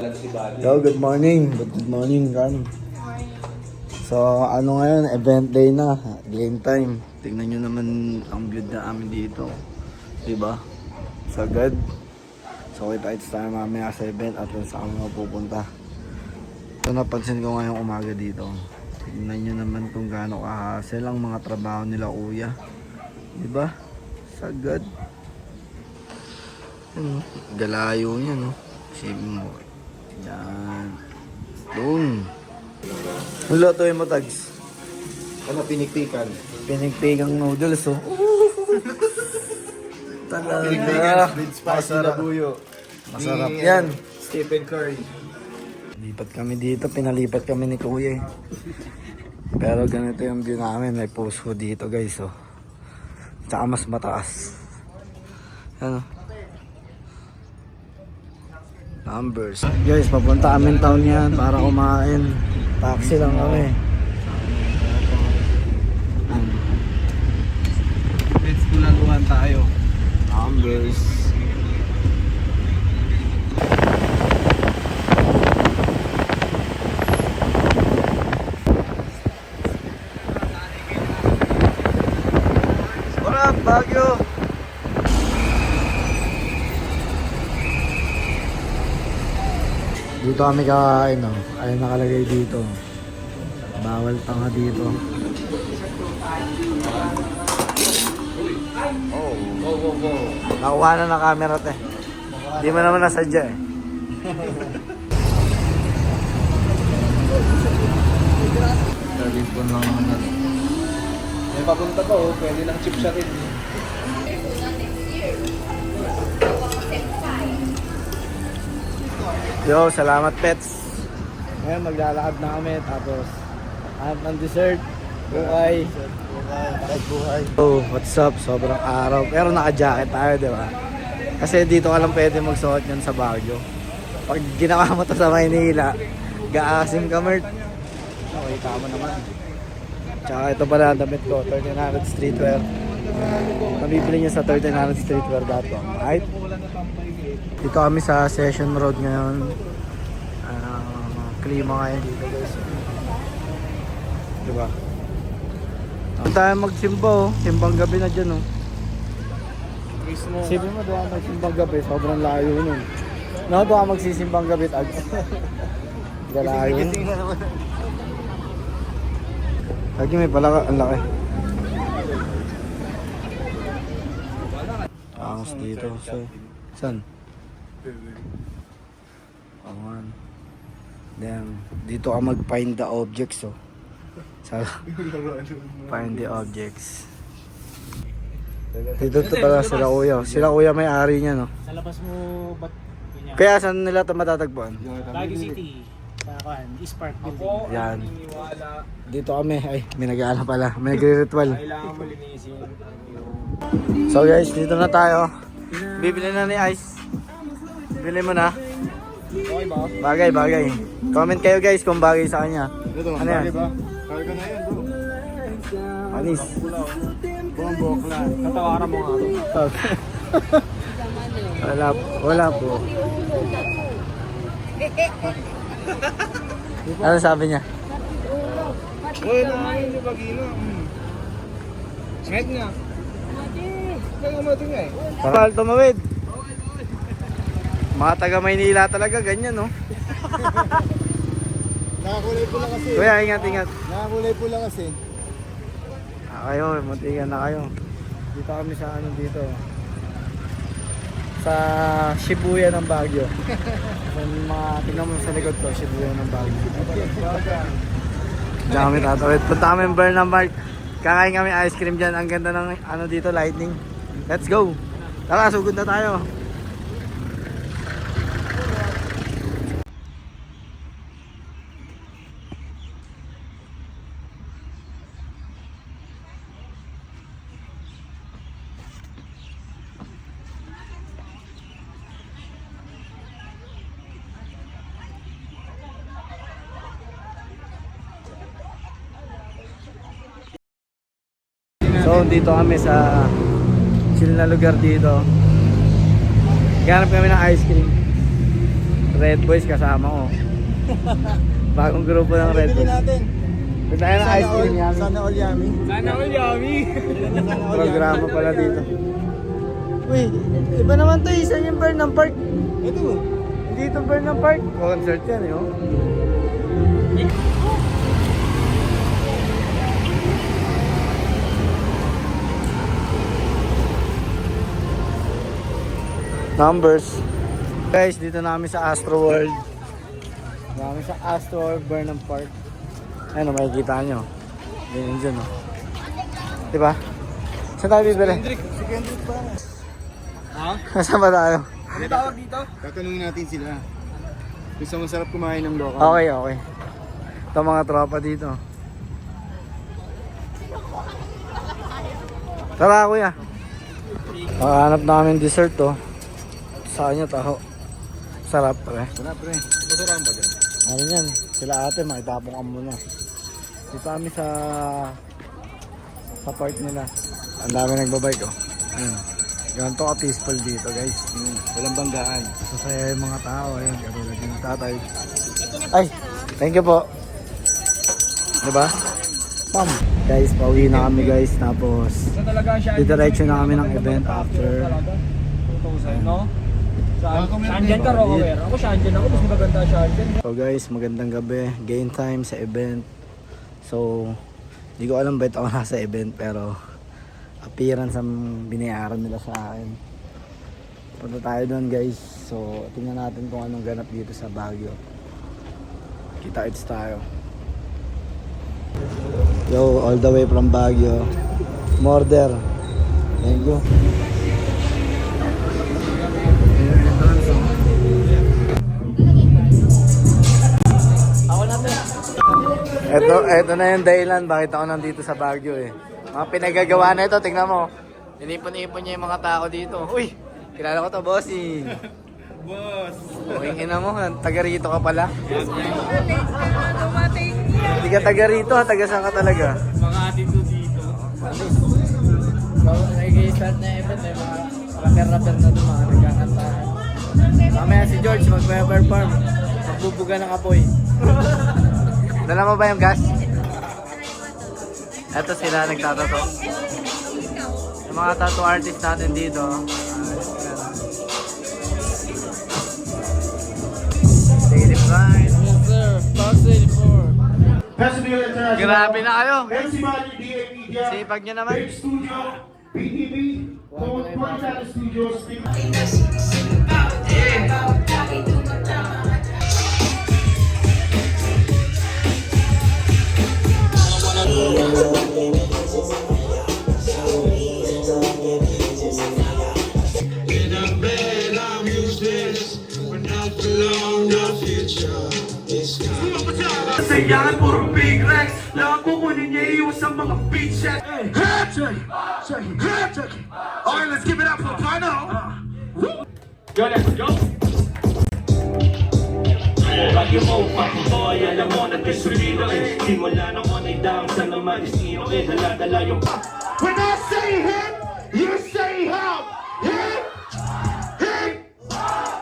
Yo, good morning. Good morning, Ran. So, ano ngayon? Event day na. Game time. Tingnan nyo naman ang view na amin dito. Diba? Sagad. So, kita-its tayo mamaya sa event at saan kami mapupunta. So, napansin ko ngayong umaga dito. Tingnan nyo naman kung gaano kahasel ang mga trabaho nila kuya. Diba? Sagad. Galayo niya, no? Isipin mo. Yan. Doon. Lutuin mo, Tags. Ano, pinikpikan? Pinikpikang noodles, oh. Talaga. Masarap. Masarap yan. Stephen Curry. Lipat kami dito. Pinalipat kami ni Kuya, eh. Pero ganito yung view namin. May post ko dito, guys, oh. Tsaka mas mataas. Ano? Numbers. Guys, papunta amin town yan para kumain. Taxi lang kami. Let's bulaluhan tayo. Numbers. What up, Baguio? Dito kami kakain, oh. Ayun nakalagay dito. Bawal tanga dito. Nakuha na ng camera, te. Hindi mo naman nasadya, eh. Telepon lang naman. May papunta pa, oh. Pwede lang chip shot rin. Yo, salamat, pets. Ngayon maglalakad na kami, tapos hanap ng dessert. Buhay. Buhay. Oh, what's up? Sobrang araw. Pero naka-jacket tayo, di ba? Kasi dito ka lang pwede magsuot yan sa Baguio. Pag ginawa mo to sa Maynila, gaasim ka, Mert. Okay, tama naman. Tsaka ito pala ang damit ko, 1300 streetwear. Nabibili niyo sa 1300streetwear.com. Right? Dito kami sa Session Road ngayon. Klima ngayon dito, guys. Diba? Doon tayo magsimba, oh. Simbang gabi na dyan, oh. Sipin mo, doon magsimbang gabi. Sobrang layo nun. No, doon magsisimbang gabi, Tags. Galayo. Lagi may palaka, ang laki. Angos dito. So, saan? Awan. Then, dito ka mag-find the objects, oh. Find the objects. Dito to pala sila kuya. Sila kuya may ari niya, no? Sa labas mo, ba't ganyan? Kaya saan nila ito matatagpuan? Baguio City, sa East Park Building. Yan. Dito kami. Ay, may nag-aala pala. May nagre-ritual. Kailangan mo linisin. So guys, dito na tayo. Bibili na ni Ice. Bili mo na. Okay ba? Bagay, bagay. Comment kayo guys kung bagay sa kanya. Ito, Ano yan? ba? Karga na yan, bro. Panis. Buong bokla. Natawaran mo nga ito. Wala po. Ano sabi niya? Uy, namin yung bagino. Kahit nga. Kaya umating nga eh. Para tumawid. Mga taga Maynila talaga, ganyan, no? Nakakulay po lang kasi. Kuya, ingat, ingat. Nakakulay po lang kasi. Kayo, muntikan na kayo. Dito kami sa ano dito. Sa Shibuya ng Baguio. Sa mga, tingnan mo sa likod ko, Shibuya ng Baguio. Diyan kami tatawid. Punta kami ng Burnham Park. Kakain kami ice cream dyan. Ang ganda ng ano dito, lightning. Let's go! Tara, sugod na tayo. So dito kami sa chill na lugar dito. Ganap kami ng ice cream. Red Boys kasama ko. Bagong grupo ng Red Boys. natin. Punta tayo ng ice cream yummy. Sana all yummy. Sana all yummy. Programa pala dito. Uy, iba naman to. Isa yung Burnham Park. Ito. Hindi ito Burnham Park. Concert yan eh. Oh. Numbers. Guys, dito namin sa Astro World. Namin sa Astro World, Burnham Park. Ayun, makikita nyo. Ganyan dyan, oh. Diba? Saan tayo bibili? Si Kendrick pa. Ha? Saan ba tayo? Ano tawag dito? Tatanungin natin sila. Gusto masarap kumain ng local. Okay, okay. Ito mga tropa dito. Tara, kuya. Hanap namin dessert, oh. Sa kanya, taho. Sarap, pre. Wala pre. Masarap ba dyan? Ano yan? Sila ate, makitapong ka muna. Dito kami sa park nila. Ang dami nagbabike, oh. Ayun. Ganito ka peaceful dito, guys. Walang banggaan. Sasaya yung mga tao. Ayun, katulad yung tatay. Ay, thank you po. Diba? Pam. Guys, pauwi na kami, guys. Tapos, didiretso na kami ng event after. 2,000, no? Sandyan ka, Rockaware. Ako Sandyan ako, mas maganda Sandyan. So guys, magandang gabi. Game time sa event. So, hindi ko alam bakit ako nasa event pero appearance ang binayaran nila sa akin. Punta tayo doon, guys. So, tingnan natin kung anong ganap dito sa Baguio. Kita-its tayo. Yo, all the way from Baguio. Murder. Thank you. Ito na yung dahilan bakit ako nandito sa Baguio eh. Mga pinagagawa na ito, tingnan mo. Inipon-ipon niya yung mga tao dito. Uy, kilala ko to, bossing. Boss! Uy, ina mo, taga rito ka pala. Hindi ka taga rito, taga saan ka talaga? Mga attitude dito. So, nag-i-start na event eh, mga rapper-rapper na ito, mga nagkakantahan. Mamaya si George mag-perform. Magbubuga ng apoy. Dala mo ba yung gas? Eto sila nagtatato. Yung mga tattoo artist natin dito. Daily Pride. Yes sir, Box 84. Grabe na kayo. MC Mali, DA Media, Sipag nyo naman. Big Studio, PTV, Quality Studios, Sayangan, puro big Rex. Lang kukunin niya, iwas ang mga beach check. Alright, let's give it up for Pano. Yo, let's go. Bagyo mo, Papa Boy, alam mo na desulido eh. Simula na on ay down, sa naman is zero eh. Dala-dala yung When I say hit, you say hop. Hit, hit.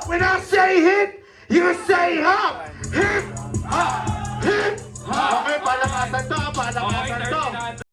When I say hit, you say hop. Hit, hop, hit. Okay, palakatan to, palakatan to.